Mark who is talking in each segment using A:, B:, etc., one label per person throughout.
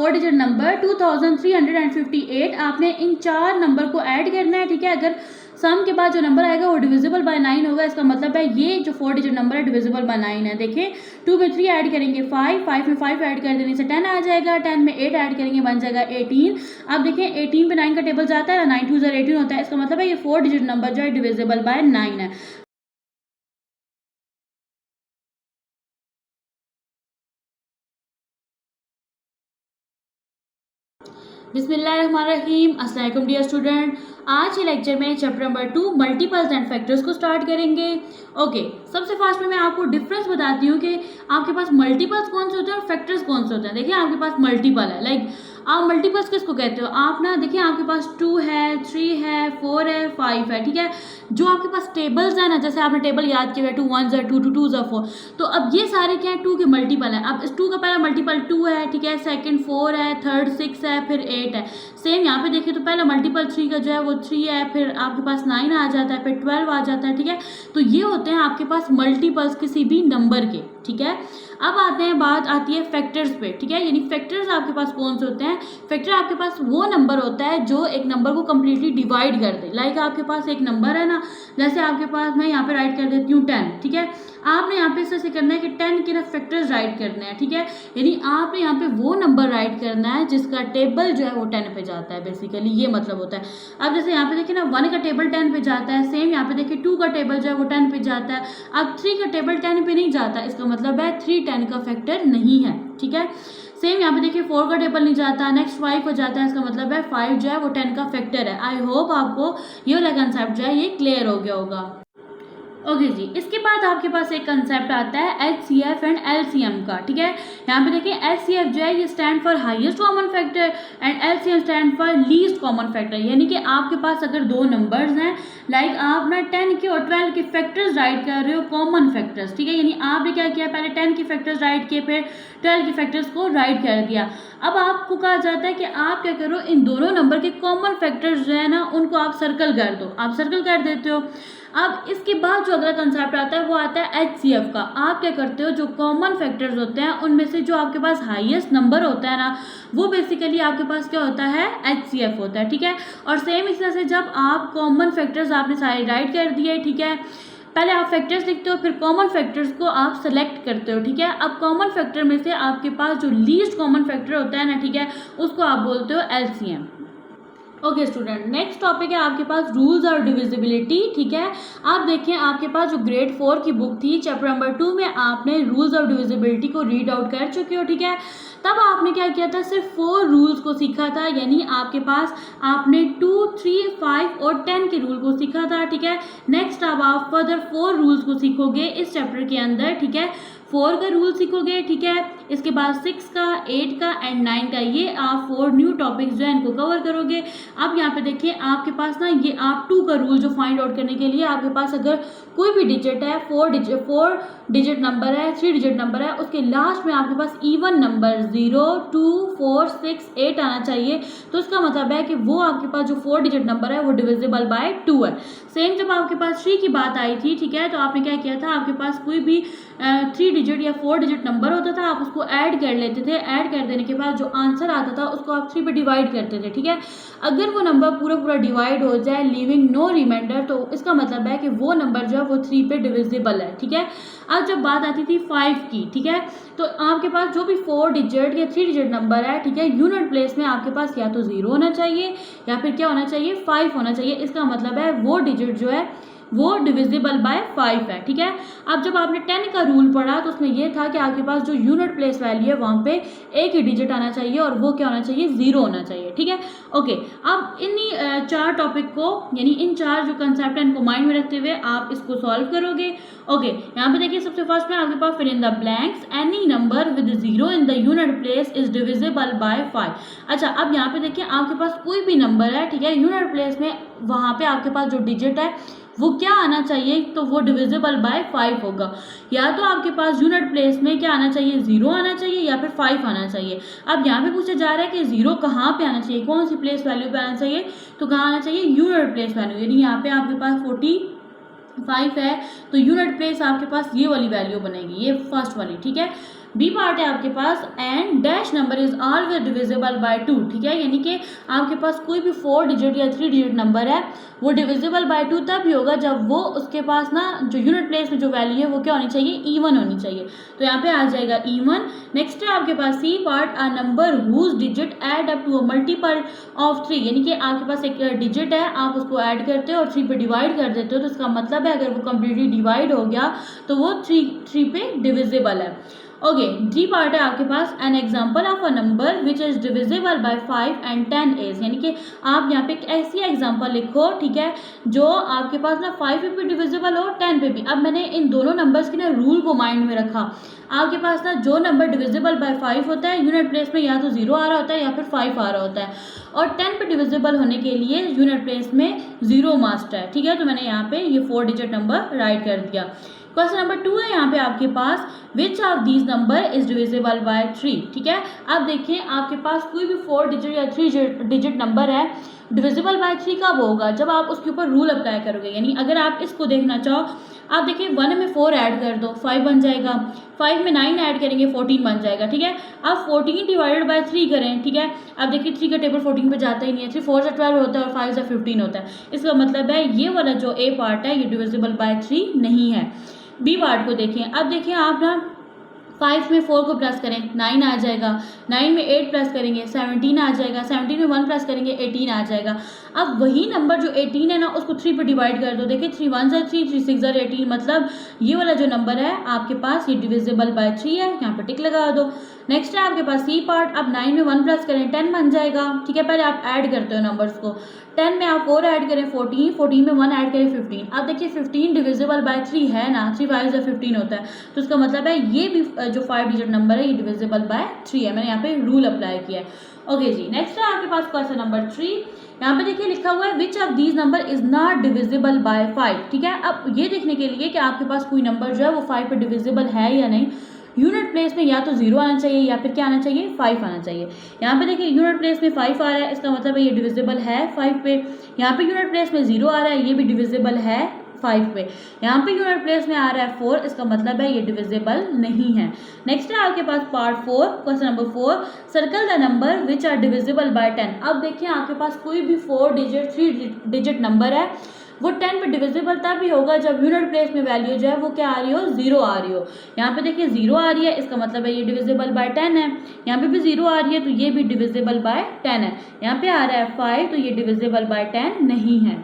A: 4 digit number 2358, आपने इन 4 number को add करना है, ठीक है। अगर सम के बाद जो नंबर आएगा वो डिविजिबल बाय 9 होगा, इसका मतलब है ये जो 4 डिजिट नंबर है डिविजिबल बाय 9 है। देखिए 2 में 3 ऐड करेंगे 5, 5 में 5 ऐड कर देने से 10 आ जाएगा, 10 में 8 ऐड करेंगे बन जाएगा 18। अब देखिए 18 पे 9 का टेबल जाता है ना, 9 2 18 होता है, इसका मतलब है ये 4 डिजिट नंबर जो है डिविजिबल बाय 9 है। बिस्मिल्लाहिर्रहमानिर्रहीम, अस्सलाम वालेकुम डियर स्टूडेंट। आज के लेक्चर में chapter number 2 multiples and factors को स्टार्ट करेंगे। ओके, सबसे फास्ट में मैं आपको डिफरेंस बताती हूँ कि आपके पास मल्टीपल्स कौन से होते हैं और फैक्टर्स कौन से होते हैं। देखिए आपके पास मल्टीपल है, लाइक आप मल्टीपल्स किसको कहते हो, आप ना देखिए आपके पास 2 है, 3 है, 4 है, 5 है, ठीक है। जो आपके पास टेबल्स है ना, जैसे आपने टेबल याद किया है 2 1 2 2 2 4, तो अब ये सारे क्या है 2 के मल्टीपल है। अब इस 2 का पहला मल्टीपल 2 है, ठीक है, सेकंड 4 है, थर्ड 6 है, फिर 8 है। सेम यहाँ पे देखिए तो पहला मल्टीपल 3 का जो है वो 3 है, फिर आपके पास 9 आ जाता है, फिर 12 आ जाता है, ठीक है। तो ये होते हैं आपके पास मल्टीपल्स किसी भी नंबर के, ठीक है। अब आते हैं, बात आती है फैक्टर्स पे, ठीक है। यानी फैक्टर्स आपके पास कौन से होते हैं। फैक्टर आपके पास वो नंबर होता है जो एक नंबर को कंप्लीटली डिवाइड कर दे। लाइक आपके पास एक नंबर है ना, जैसे आपके पास मैं यहाँ पे राइट कर देती हूँ 10, ठीक है। आपने यहाँ पे इसे करना है कि 10 के ना फैक्टर्स राइट करने हैं, ठीक है। यानी आपने यहाँ पे वो नंबर राइट करना है जिसका टेबल जो है वो 10 पे जाता है, बेसिकली ये मतलब होता है। अब जैसे यहाँ पे देखिए ना 1 का टेबल 10 पे जाता है, सेम यहाँ पे देखिए 2 का टेबल जो है वो 10 पे जाता है। अब 3 का टेबल 10 पे नहीं जाता, इसका मतलब है 3 10 का फैक्टर नहीं है, ठीक है। सेम यहाँ पे देखिए 4 का टेबल नहीं जाता, नेक्स्ट 5 हो जाता है, इसका मतलब है 5 जो है वो 10 का फैक्टर है। आई होप आपको ये वाला कंसेप्ट जो है ये क्लियर हो गया होगा। ओके जी, इसके बाद आपके पास एक कंसेप्ट आता है HCF एंड LCM का, ठीक है। यहाँ पे देखिए HCF जो है ये stand for highest common factor and LCM stand for least common factor. यानी कि आपके पास अगर दो नंबर्स हैं, लाइक आप ना 10 के और 12 के फैक्टर्स राइट कर रहे हो, कॉमन फैक्टर्स, ठीक है। यानी आपने क्या किया, पहले 10 के फैक्टर्स राइट किए, फिर 12 के फैक्टर्स को राइट कर दिया। अब आपको कहा जाता है कि आप क्या करो, इन दोनों नंबर के कॉमन फैक्टर्स जो है ना उनको आप सर्कल कर दो, आप सर्कल कर देते हो। अब इसके बाद जो अगला कंसेप्ट आता है वो आता है HCF का। आप क्या करते हो, जो कॉमन फैक्टर्स होते हैं उनमें से जो आपके पास हाईएस्ट नंबर होता है ना, वो बेसिकली आपके पास क्या होता है, HCF होता है, ठीक है। और सेम इस तरह से जब आप कॉमन फैक्टर्स आपने सारे राइट कर दिए, ठीक है, पहले आप फैक्टर्स लिखते हो, फिर कॉमन फैक्टर्स को आप सेलेक्ट करते हो, ठीक है। अब कॉमन फैक्टर में से आपके पास जो लीस्ट कॉमन फैक्टर होता है ना, ठीक है, उसको आप बोलते हो LCM। Okay student, next topic है आपके पास रूल्स और डिविजिबिलिटी, ठीक है। आप देखें आपके पास जो ग्रेड 4 की बुक थी, चैप्टर नंबर 2 में आपने रूल्स और डिविजिबिलिटी को रीड आउट कर चुके हो, ठीक है। तब आपने क्या किया था, सिर्फ 4 रूल्स को सीखा था, यानी आपके पास आपने 2, 3, 5 और 10 के रूल को सीखा था, ठीक है। नेक्स्ट अब आप फर्दर 4 रूल्स को सीखोगे इस चैप्टर के अंदर, ठीक है। 4 का रूल सीखोगे, ठीक है। इसके बाद 6 का, 8 का एंड 9 का, ये आप 4 न्यू टॉपिक्स जो है इनको कवर करोगे। अब यहाँ पे देखिए आपके पास ना ये आप 2 का रूल जो फाइंड आउट करने के लिए आपके पास अगर कोई भी डिजिट है, 4 डिजिट नंबर है, 3 डिजिट नंबर है, उसके लास्ट में आपके पास इवन नंबर 0, 2, 4, 6, 8 आना चाहिए। तो इसका मतलब है कि वो आपके पास जो 4 डिजिट नंबर है वो डिविजिबल बाय 2 है। सेम जब आपके पास 3 की बात आई थी, ठीक है, तो आपने क्या किया था, आपके पास कोई भी 3 डिजिट या 4 डिजिट नंबर होता था, आप उसको ऐड कर लेते थे। ऐड कर देने के बाद जो आंसर आता था उसको आप 3 पे डिवाइड करते थे, ठीक है। अगर वो नंबर पूरा डिवाइड हो जाए लीविंग नो रिमाइंडर, तो इसका मतलब है कि वो नंबर जो है वो 3 पे डिविजिबल है, ठीक है। अब जब बात आती थी 5 की, ठीक है, तो आपके पास जो भी 4 डिजिट या 3 डिजिट नंबर है, ठीक है, यूनिट प्लेस में आपके पास या तो 0 होना चाहिए या फिर क्या होना चाहिए, 5 होना चाहिए। इसका मतलब है वो डिजिट जो है वो डिविजिबल बाय 5 है, ठीक है। अब जब आपने 10 का रूल पढ़ा तो उसमें यह था कि आपके पास जो यूनिट प्लेस वैल्यू है वहां पे एक ही डिजिट आना चाहिए और वो क्या होना चाहिए, 0 होना चाहिए, ठीक है। ओके, अब इन्हीं 4 टॉपिक को, यानी इन 4 जो कंसेप्ट है इनको माइंड में रखते हुए आप इसको सॉल्व करोगे। ओके, यहाँ पे देखिए सबसे फर्स्ट में आपके पास fill in the blanks, any number with 0 in the unit place is divisible by 5। अच्छा, अब यहाँ पे देखिए आपके पास कोई भी नंबर है, ठीक है, यूनिट प्लेस में वहां पे आपके पास जो डिजिट है वो क्या आना चाहिए, तो वो डिविजिबल बाय 5 होगा। या तो आपके पास यूनिट प्लेस में क्या आना चाहिए, 0 आना चाहिए या फिर 5 आना चाहिए। अब यहाँ पे पूछा जा रहा है कि 0 कहाँ पे आना चाहिए, कौन सी प्लेस वैल्यू पे आना चाहिए, तो कहाँ आना चाहिए, यूनिट प्लेस वैल्यू। यानी यहाँ पे आपके पास 45 है तो यूनिट प्लेस आपके पास ये वाली वैल्यू बनेगी, ये फर्स्ट वाली, ठीक है। बी पार्ट है आपके पास and dash number is always divisible by 2, ठीक है, यानी कि आपके पास कोई भी 4 डिजिट या 3 डिजिट नंबर है वो डिविजिबल बाय 2 तब ही होगा जब वो उसके पास ना जो यूनिट प्लेस में जो वैल्यू है वो क्या होनी चाहिए, इवन होनी चाहिए। तो यहाँ पे आ जाएगा इवन। नेक्स्ट है आपके पास c part, a number whose digit add up to a multiple of 3, यानी कि आपके पास एक डिजिट है, आप उसको ऐड करते हो और 3 पे डिवाइड कर देते हो, तो इसका मतलब है अगर वो कंप्लीटली डिवाइड हो गया तो वो 3 पे डिविजिबल है। ओके, जी पार्ट है आपके पास, an example of a number which is divisible by 5 and 10 is, यानी कि आप यहाँ पे एक ऐसी एग्जाम्पल लिखो, ठीक है, जो आपके पास ना 5 पे भी डिविजिबल हो 10 पे भी। अब मैंने इन दोनों नंबर्स के ना रूल को माइंड में रखा। आपके पास ना जो नंबर डिविजिबल बाय 5 होता है यूनिट प्लेस में या तो 0 आ रहा होता है या फिर 5 आ रहा होता है, और 10 पे डिविजिबल होने के लिए यूनिट प्लेस में 0 मस्ट है, ठीक है। तो मैंने यहाँ पे ये 4 डिजिट नंबर राइट कर दिया। क्वेश्चन नंबर 2 है यहाँ पे आपके पास, which of these number is divisible by 3, ठीक है। अब देखिए आपके पास कोई भी 4 डिजिट या 3 डिजिट नंबर है, डिविजिबल बाय 3 कब होगा, जब आप उसके ऊपर रूल अप्लाई करोगे। यानी अगर आप इसको देखना चाहो, आप देखिए 1 में 4 ऐड कर दो 5 बन जाएगा, 5 में 9 ऐड करेंगे 14 बन जाएगा, ठीक है। अब 14 डिवाइडेड बाय 3 करें, ठीक है। अब देखिए 3 का टेबल 14 पे जाता ही नहीं है, 3 4 से 12 होता है और 5 से 15 होता है। इसका मतलब है ये वाला जो ए पार्ट है ये डिविजिबल बाय 3 नहीं है। बी पार्ट को देखें, अब देखिए आप ना 5 में 4 को प्लस करें 9 आ जाएगा, 9 में 8 प्लस करेंगे 17 आ जाएगा, 17 में 1 प्लस करेंगे 18 आ जाएगा। अब वही नंबर जो 18 है ना उसको 3 पे डिवाइड कर दो, देखिए 3 1 ज़ा 3, 3 6 ज़ा 18, मतलब ये वाला जो नंबर है आपके पास ये डिविजिबल बाय 3 है, यहाँ पे टिक लगा दो। नेक्स्ट है आपके पास सी पार्ट, अब 9 में 1 प्लस करें 10 बन जाएगा, ठीक है। पहले आप ऐड करते हो नंबर्स को, 10 में आप 4 ऐड करें 14, 14 में 1 ऐड करें 15। अब देखिए 15 डिविजिबल बाय 3 है ना, 3 5 ज़ा 15 होता है, तो इसका मतलब है ये भी जो 5 डिजिट नंबर है ये डिविजिबल बाय 3 है। मैंने यहाँ पे रूल अप्लाई किया है। ओके जी, नेक्स्ट है आपके पास क्वेश्चन नंबर 3। यहाँ पे देखिए लिखा हुआ है विच of these number is not divisible by 5, ठीक है। अब ये देखने के लिए कि आपके पास कोई नंबर जो है वो 5 पे डिविजिबल है या नहीं, यूनिट प्लेस में या तो 0 आना चाहिए या फिर क्या आना चाहिए, 5 आना चाहिए। यहाँ पे देखिए यूनिट प्लेस में 5 आ रहा है, इसका मतलब है ये डिविजिबल है 5 पे। यहाँ पे यूनिट प्लेस में 0 आ रहा है, ये भी डिविजिबल है 5 पे। यहाँ पे यूनिट प्लेस में आ रहा है 4, इसका मतलब है ये डिविजिबल नहीं है। नेक्स्ट है आपके पास part 4, question number 4, circle the number which are divisible by 10। अब देखिए आपके पास कोई भी 4 डिजिट 3 डिजिट नंबर है वो 10 पे डिविजिबल तब भी होगा जब यूनिट प्लेस में वैल्यू जो है वो क्या आ रही हो, 0 आ रही हो। यहाँ पे देखिए 0 आ रही है, इसका मतलब है ये डिविजिबल बाय 10 है। यहाँ पे भी 0 आ रही है तो ये भी डिविजिबल बाय 10 है। यहाँ पे आ रहा है 5 तो ये डिविजिबल बाय 10 नहीं है।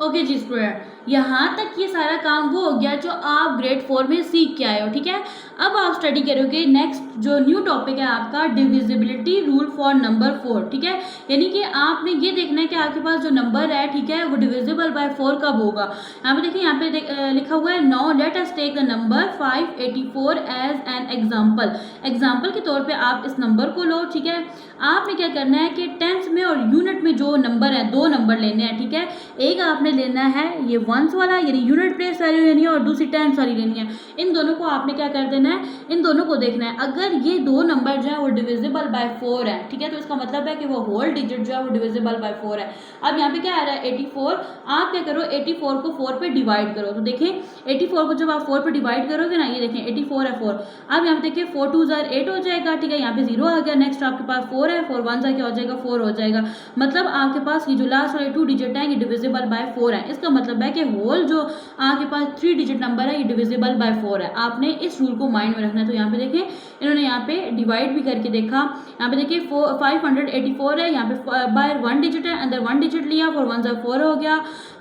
A: ओके जी स्टूडेंट, यहाँ तक ये सारा काम वो हो गया जो आप ग्रेड 4 में सीख के आए हो, ठीक है। अब आप स्टडी करोगे नेक्स्ट जो न्यू टॉपिक है आपका डिविजिबिलिटी रूल फॉर नंबर 4, ठीक है। यानी कि आपने ये देखना है कि आपके पास जो नंबर है, ठीक है, वो डिविजिबल बाय 4 कब होगा। यहाँ पे देखिए, यहाँ पे लिखा हुआ है now let us take the number 584 as an example. Example के तौर पे आप इस नंबर को लो, ठीक है। आपने क्या करना है कि टेंस में और यूनिट में जो नंबर है 2 नंबर लेने हैं, ठीक है। एक आपने लेना है ये वंस वाला यानी यूनिट प्लेस वैल्यू लेनी है और दूसरी टेंस वाली लेनी है। इन दोनों को आपने क्या कर देना है, इन दोनों को देखना है। अगर ये 2 नंबर जो है वो डिविजिबल बाय 4 है, ठीक है, तो इसका मतलब है कि वो होल डिजिट जो है वो डिविजिबल बाय 4 है। अब यहाँ पे क्या आ रहा है 84, आप क्या करो 84 को 4 पे डिवाइड करो। तो देखिए 84 को जब आप 4 पे डिवाइड करोगे ना, ये देखें 84 है 4। अब यहाँ पे देखिए 4 2 ज़ा 8 हो जाएगा, ठीक है। यहाँ पे 0 आ गया, नेक्स्ट आपके पास 4 है, 4 1 ज़ा क्या हो जाएगा 4 हो जाएगा। मतलब आपके पास ये जो लास्ट वाले 2 डिजिट है ये डिविजिबल बाय 4 है। इसका मतलब है कि होल जो आपके पास 3 डिजिट नंबर है ये डिविजिबल बाय 4 है। आपने इस रूल को माइंड में रखना है। तो यहाँ पे देखिए इन्होंने यहाँ पे डिवाइड भी करके देखा। यहाँ पे देखिए 584 है, यहाँ पे बाय 1 डिजिट है, अंदर 1 डिजिट लिया, 4 1 ज़ा 4 हो गया।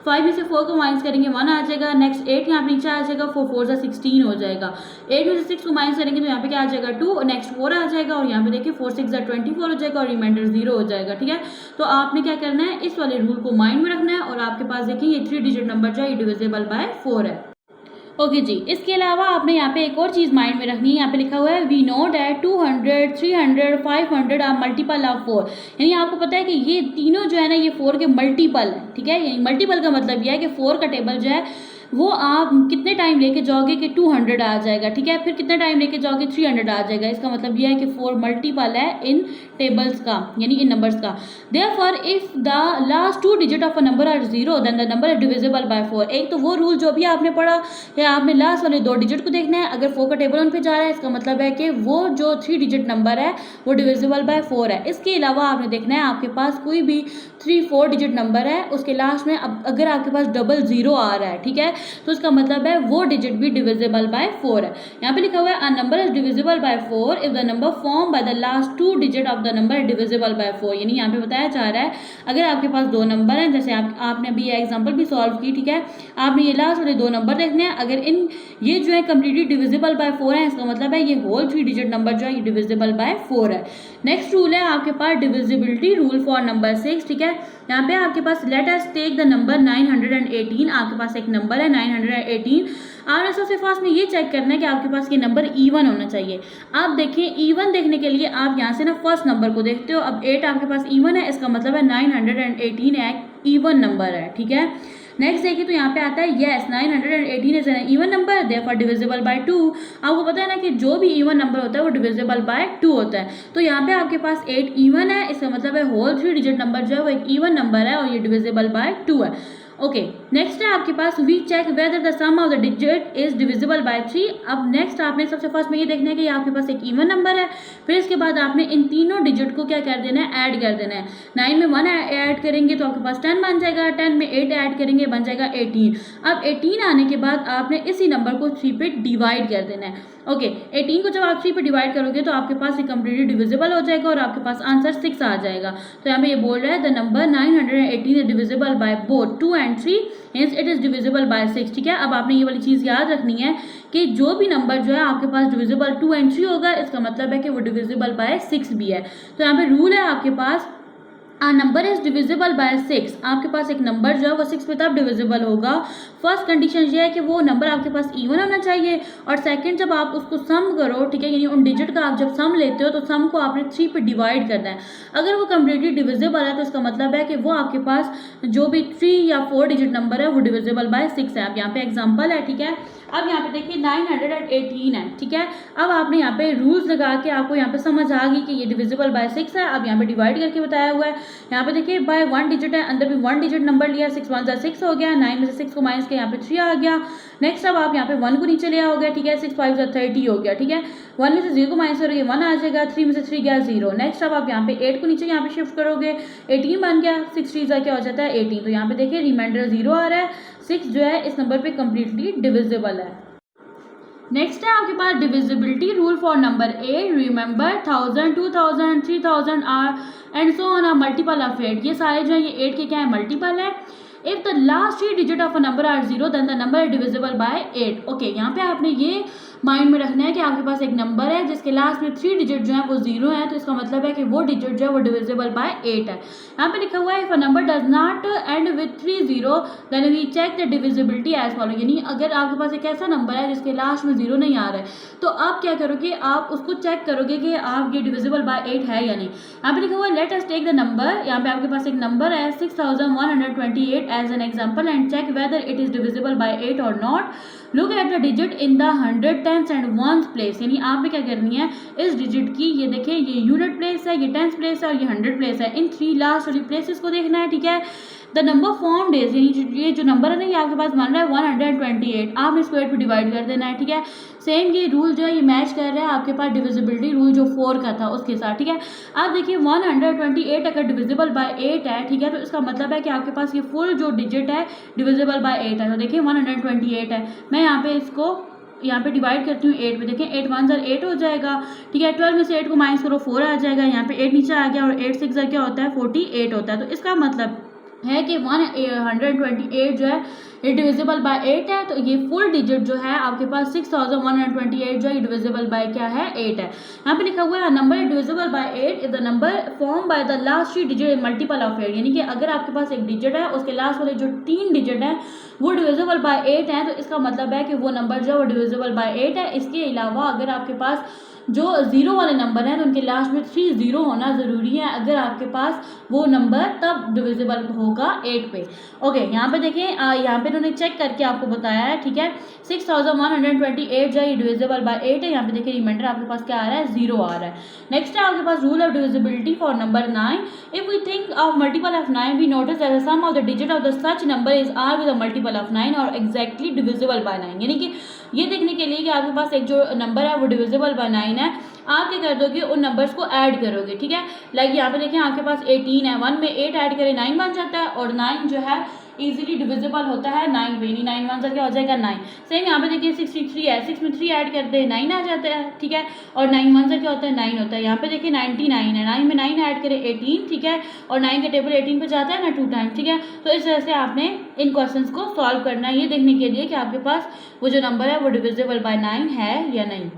A: 5 में से 4 को माइनस करेंगे 1 आ जाएगा, नेक्स्ट 8 यहाँ पे नीचे आ जाएगा, 4 4 ज़ा 16 हो जाएगा। 8 में से 6 को माइनस करेंगे तो यहाँ पे क्या आ जाएगा 2, नेक्स्ट 4 आ जाएगा और यहाँ पे देखिए 4 6 ज़ा 24 हो जाएगा और रिमाइंडर 0 हो जाएगा, ठीक है। तो आपने क्या करना है, इस वाले रूल को माइंड में रखना है और आपके पास देखिए ये 3 डिजिट नंबर जो है ये डिविजिबल बाय 4 है। ओके जी, इसके अलावा आपने यहाँ पे एक और चीज़ माइंड में रखनी है। यहाँ पे लिखा हुआ है we know that 200 300 500 are multiple of 4। यानी आपको पता है कि ये तीनों जो है ना ये 4 के मल्टीपल है, ठीक है। यानी मल्टीपल का मतलब यह है कि 4 का टेबल जो है वो आप कितने टाइम लेके जाओगे कि 200 आ जाएगा, ठीक है। फिर कितना टाइम लेके जाओगे 300 आ जाएगा। इसका मतलब यह है कि 4 मल्टीपल है इन टेबल्स का यानी इन नंबर्स का। Therefore if the last 2 digit of a number are 0 then the number is divisible by 4। एक तो वो रूल जो भी आपने पढ़ा है, आपने लास्ट वाले 2 डिजिट को देखना है। अगर 4 का टेबल उन पे जा रहा है इसका मतलब है कि वो जो 3 डिजिट नंबर है वो डिविजिबल बाय 4 है। इसके अलावा आपने देखना है आपके पास कोई भी 3-4 डिजिट नंबर है उसके लास्ट में अगर आपके पास 00 आ रहा है, ठीक है, तो उसका मतलब है वो डिजिट भी डिविजिबल बाय 4 है। यहाँ पे लिखा हुआ है a number is divisible by 4 if the number form by the last 2 digit of the number divisible by 4। यानी यहाँ पे बताया जा रहा है अगर आपके पास 2 नंबर हैं, जैसे आपने अभी ये एग्जांपल भी सॉल्व की, ठीक है, आपने ये लास्ट वाले 2 नंबर देखने हैं। अगर इन ये जो है कंप्लीटली डिविजिबल बाय 4 है इसका मतलब है ये होल 3 डिजिट नंबर जो है ये डिविजिबल बाय 4 है। नेक्स्ट रूल है आपके पास डिविजिबिलिटी रूल फॉर नंबर 6, ठीक है। यहाँ पे आपके पास let us take the number 918। आपके पास एक नंबर है 918। आपने सबसे फास्ट में ये चेक करना है कि आपके पास ये नंबर इवन होना चाहिए। आप देखिए इवन देखने के लिए आप यहाँ से ना फर्स्ट नंबर को देखते हो। अब 8 आपके पास इवन है इसका मतलब है 918 एक इवन नंबर है, ठीक है। नेक्स्ट देखिए तो यहाँ पे आता है yes 918 is an even number therefore divisible by 2। आपको पता है ना कि जो भी इवन नंबर होता है वो डिविजिबल बाय 2 होता है। तो यहाँ पे आपके पास 8 इवन है, इसका मतलब है होल 3 डिजिट नंबर जो है वो एक इवन नंबर है और ये डिविजिबल बाय 2 है। ओके, नेक्स्ट है आपके पास we check whether the sum of the digit is divisible by 3। अब नेक्स्ट आपने सबसे फर्स्ट में ये देखना है कि आपके पास एक इवन नंबर है, फिर इसके बाद आपने इन तीनों डिजिट को क्या कर देना है, ऐड कर देना है। 9 में 1 ऐड करेंगे तो आपके पास 10 बन जाएगा, 10 में 8 ऐड करेंगे बन जाएगा 18। अब 18 आने के बाद आपने इसी नंबर को 3 पे डिवाइड कर देना है। ओके, 18 को जब आप 3 पे डिवाइड करोगे तो आपके पास ये कंप्लीटली डिविजिबल हो जाएगा और आपके पास आंसर 6 आ जाएगा। तो यहाँ पे ये बोल रहा है the number 918 is divisible by both 2 and 3 hence it is divisible by 6, ठीक है। अब आपने ये वाली चीज़ याद रखनी है कि जो भी नंबर जो है आपके पास डिविजिबल 2 and 3 होगा इसका मतलब है कि वो डिविजिबल बाय 6 भी है। तो यहाँ पे रूल है आपके पास a number is divisible bye 6। आपके पास एक नंबर जो है वो 6 पे तब डिविजिबल होगा। फर्स्ट कंडीशन ये है कि वो नंबर आपके पास इवन होना चाहिए और सेकंड जब आप उसको सम करो, ठीक है, यानी उन डिजिट का आप जब सम लेते हो तो सम को आपने 3 पे डिवाइड करना है। अगर वो कम्प्लीटली डिविजिबल है तो इसका मतलब है कि वो आपके पास जो भी 3 या 4 डिजिट नंबर है वो डिविजिबल बाय 6 है। अब यहाँ पे एग्जाम्पल है, ठीक है। अब यहाँ पे देखिए 918 है, ठीक है। अब आपने यहाँ पे रूल्स लगा के आपको यहाँ पे समझ आ गई कि ये डिविजिबल बाय 6 है। अब यहाँ पे डिवाइड करके बताया हुआ है। यहाँ पे देखिए बाय 1 डिजिट है, अंदर भी 1 डिजिट नंबर लिया, 6 1 6 हो गया, 9 में से 6 को माइनस किया यहाँ पे 3 आ गया। नेक्स्ट अब आप यहाँ पे 1 को नीचे ले आओगे, ठीक है, 6 5 30 हो गया, ठीक है। 1 में से 0 को माइनस करोगे 1 आ जाएगा, 3 में से 3 गया 0। नेक्स्ट अब आप यहाँ पे 8 को नीचे यहाँ पे शिफ्ट करोगे, 18 बन गया, 6 3 क्या हो जाता है 18। तो यहाँ पे देखिए रिमाइंडर 0 आ रहा है, 6 जो है इस नंबर पे कम्प्लीटली डिविजिबल है। नेक्स्ट है आपके पास divisibility rule for number 8। Remember 1000 2000 3000 are and so on are multiple of 8। ये सारे जो है ये 8 के क्या है, मल्टीपल है। If the last 3 digit of a number are 0 then the number is divisible by 8। Okay, यहाँ पे आपने ये माइंड में रखना है कि आपके पास एक नंबर है जिसके लास्ट में 3 डिजिट जो है वो 0 है, तो इसका मतलब है कि वो डिजिट जो है वो डिविजिबल बाय 8 है। यहाँ पे लिखा हुआ है if a number does not end with 3 0 then we check the divisibility as follow. यानी अगर आपके पास एक ऐसा नंबर है जिसके लास्ट में 0 नहीं आ रहा है तो आप क्या करोगे, आप उसको चेक करोगे कि आप ये डिविजिबल बाय 8 है या नहीं। यहाँ पे लिखा हुआ है let us take the number. यहाँ पे आपके पास एक नंबर है 6128 as an example and check whether it is divisible by 8 और not. Look at the digit in the 100 tens and ones place. यानी आपने क्या करनी है, इस डिजिट की ये देखिए ये यूनिट प्लेस है, ये टेंस प्लेस है और ये 100 प्लेस है, इन 3 लास्ट वाली प्लेसेस को देखना है, ठीक है। द नंबर फॉर्म डेज, यानी ये जो नंबर है ना ये आपके पास बन रहा है 128, आपने इसको 8 पे डिवाइड कर देना है, ठीक है। सेम ये रूल जो है ये मैच कर रहा है आपके पास डिविजिबिलिटी रूल जो 4 का था उसके साथ, ठीक है। आप देखिए 128 अगर डिविजिबल बाय 8 है, ठीक है, तो इसका मतलब है कि आपके पास ये फुल जो डिजिट है डिविजिबल बाय 8 है। तो देखिए 128 है, मैं यहाँ पे इसको यहाँ पे डिवाइड करती हूँ 8 पे, देखें 8 1 8 हो जाएगा, ठीक है। 12 में से 8 को माइनस करो 4 आ जाएगा, यहाँ पे 8 नीचे आ गया और 8 6 क्या होता है 48 होता है। तो इसका मतलब है कि 128 जो है ये डिविजिबल बाय 8 है। तो ये फुल डिजिट जो है आपके पास 6128 जो है डिविजिबल बाय क्या है 8 है। यहाँ पे लिखा हुआ है number is divisible by 8 is the number form by the last 3 digit multiple of 8। यानी कि अगर आपके पास एक डिजिट है उसके लास्ट वाले जो 3 डिजिट है वो डिविजिबल बाय 8 है, तो इसका मतलब है कि वो नंबर जो है वो डिविजिबल बाय 8 है। इसके अलावा अगर आपके पास जो ज़ीरो वाले नंबर हैं तो उनके लास्ट में 3 ज़ीरो होना ज़रूरी है अगर आपके पास वो नंबर तब डिविजिबल होगा 8 पे। ओके, यहाँ पे देखें, यहाँ पे उन्होंने चेक करके आपको बताया है, ठीक है। 6128 जो है डिविजिबल बाय 8 है। यहाँ पे देखिए रिमाइंडर आपके पास क्या आ रहा है, 0 आ रहा है। नेक्स्ट है आपके पास rule of divisibility for number 9। If we think of multiple of 9 we notice that the sum of the digit of the such number is are with a multiple of 9 और एग्जैक्टली डिविजिबल बाय 9। यानी कि ये देखने के लिए कि आपके पास एक जो नंबर है वो डिविजिबल बाय 9 है, आप क्या कर दोगे, उन नंबर्स को ऐड करोगे, ठीक है। लाइक यहाँ पे देखें आपके पास 18 है, 1 में 8 ऐड करें 9 बन जाता है और 9 जो है इजीली डिविजिबल होता है 9 पे, यानी 9 1 क्या हो जाएगा 9। सेम यहाँ पे देखिए 63 है, 6 में 3 ऐड करते हैं 9 आ जाता है, ठीक है। और 9 1 क्या होता है 9 होता है। यहाँ पे देखिए 99 है, 9 में 9 ऐड करें 18, ठीक है। और 9 का टेबल 18 पे जाता है ना 2 टाइम्स, ठीक है। तो इस तरह से आपने इन क्वेश्चंस को सॉल्व करना है, ये देखने के लिए कि आपके पास वो जो नंबर है वो डिविजिबल बाय 9 है या नहीं।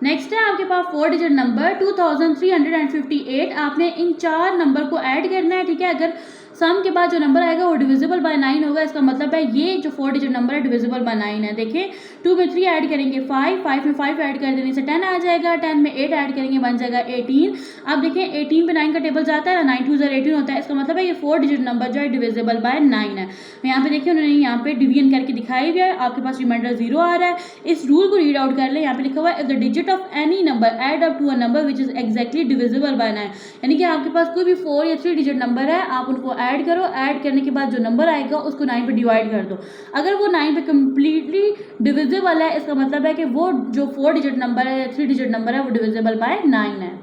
A: नेक्स्ट है आपके पास 4 डिजिट नंबर 2358। आपने इन 4 नंबर को ऐड करना है, ठीक है। अगर सम के बाद जो नंबर आएगा वो डिविजिबल बाय 9 होगा, इसका मतलब है ये जो 4 डिजिट नंबर है डिविजिबल बाय 9 है। देखिए 2 में 3 ऐड करेंगे 5, 5 में 5 ऐड कर देने से 10 आ जाएगा, 10 में 8 ऐड करेंगे बन जाएगा 18। अब देखिए 18 पे 9 का टेबल जाता है ना, 9 2 18 होता है, इसका मतलब है ये 4 डिजिट नंबर जो है डिविजिबल बाय 9 है। यहाँ पे देखिए उन्होंने यहाँ पे डिवीजन करके दिखाई हुआ है, आपके पास रिमाइंडर 0 आ रहा है। इस रूल को रीड आउट कर ले, यहाँ पे लिखा हुआ है if the digit of any number add up to a number which is exactly divisible by 9। यानी कि आपके पास कोई भी 4 या 3 डिजिट नंबर है, आप उनको ऐड करो, ऐड करने के बाद जो नंबर आएगा उसको 9 पे डिवाइड कर दो। अगर वो 9 पे कम्प्लीटली डिविजिबल है, इसका मतलब है कि वो जो 4 डिजिट नंबर है या 3 डिजिट नंबर है वो डिविजिबल बाय 9 है।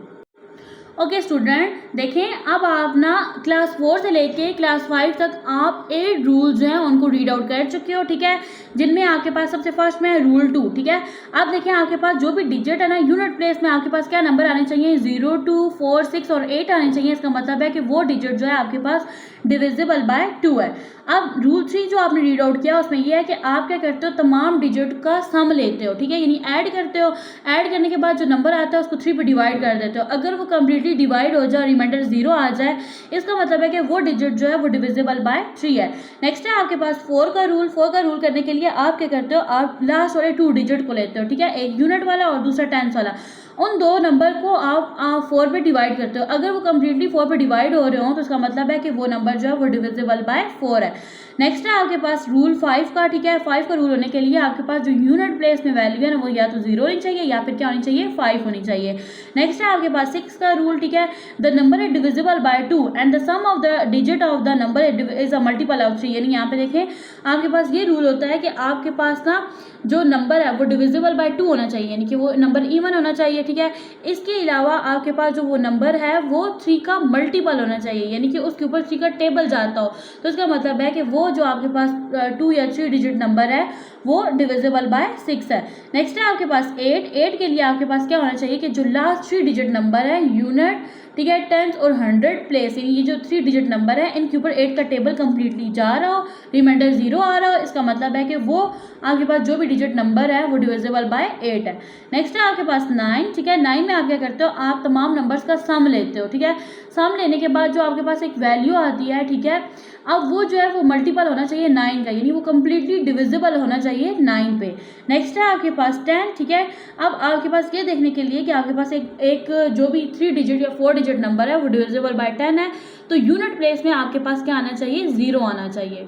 A: ओके स्टूडेंट, देखें अब आप ना क्लास 4 से लेके क्लास 5 तक आप 8 रूल जो हैं उनको रीड आउट कर चुके हो, ठीक है। जिनमें आपके पास सबसे फर्स्ट में है रूल 2, ठीक है। अब देखें आपके पास जो भी डिजिट है ना, यूनिट प्लेस में आपके पास क्या नंबर आने चाहिए, 0 2 4 6 और 8 आने चाहिए। इसका मतलब है कि वो डिजिट जो है आपके पास डिविजिबल बाय 2 है। अब रूल 3 जो आपने रीड आउट किया उसमें यह है कि आप क्या करते हो, तमाम डिजिट का सम लेते हो, ठीक है, यानी ऐड करते हो। ऐड करने के बाद जो नंबर आता है उसको 3 पे डिवाइड कर देते हो। अगर वो कम्प्लीटली डिवाइड हो जाए और रिमाइंडर 0 आ जाए, इसका मतलब है कि वो डिजिट जो है वो डिविजिबल बाय 3 है। नेक्स्ट है आपके पास 4 का रूल। 4 का रूल करने के लिए आप क्या करते हो, आप लास्ट वाले 2 डिजिट को लेते हो, ठीक है, एक यूनिट वाला और दूसरा टेंस वाला। उन दो नंबर को आप 4 पे डिवाइड करते हो। अगर वो कम्प्लीटली 4 पे डिवाइड हो रहे हो तो इसका मतलब है कि वो नंबर जो है वो डिविजिबल बाय 4 है। नेक्स्ट है आपके पास रूल 5 का, ठीक है। 5 का रूल होने के लिए आपके पास जो यूनिट प्लेस में वैल्यू है ना वो या तो 0 होनी चाहिए या फिर क्या होनी चाहिए, 5 होनी चाहिए। नेक्स्ट है आपके पास 6 का रूल, ठीक है। The number is divisible by 2 and the sum of the digit of the number is a multiple of 3। यानी यहाँ पे देखें आपके पास ये रूल होता है कि आपके पास ना जो नंबर है वो डिविजिबल बाय 2 होना चाहिए, यानी कि वो नंबर इवन होना चाहिए, ठीक है। इसके अलावा आपके पास जो वो नंबर है वो 3 का मल्टीपल होना चाहिए, यानी कि उसके ऊपर 3 का टेबल जाता हो। तो इसका मतलब है कि वो जो आपके पास 2 या 3 डिजिट नंबर है वो डिविजिबल बाय 6 है। नेक्स्ट है आपके पास 8 के लिए आपके पास क्या होना चाहिए कि जो लास्ट 3 डिजिट नंबर है यूनिट, ठीक है, टेंस और 100 प्लेस, यानी ये जो 3 डिजिट नंबर है इनके ऊपर 8 का टेबल कंप्लीटली जा रहा हो, रिमाइंडर 0 आ रहा हो, इसका मतलब है कि वो आपके पास जो भी डिजिट नंबर है वो डिविजिबल बाय 8 है। नेक्स्ट है आपके पास 9, ठीक है। 9 में आप क्या करते हो, आप तमाम नंबर्स का सम लेते हो, ठीक है। सम लेने के बाद जो आपके पास एक वैल्यू आती है, ठीक है, अब वो जो है वो मल्टीपल होना चाहिए 9 का, यानी वो कम्प्लीटली डिविजिबल होना चाहिए 9 पे। नेक्स्ट है आपके पास 10, ठीक है। अब आपके पास ये देखने के लिए कि आपके पास एक जो भी 3 डिजिट या 4 डिजिट नंबर है वो डिविजिबल बाय 10 है, तो यूनिट प्लेस में आपके पास क्या आना चाहिए, 0 आना चाहिए।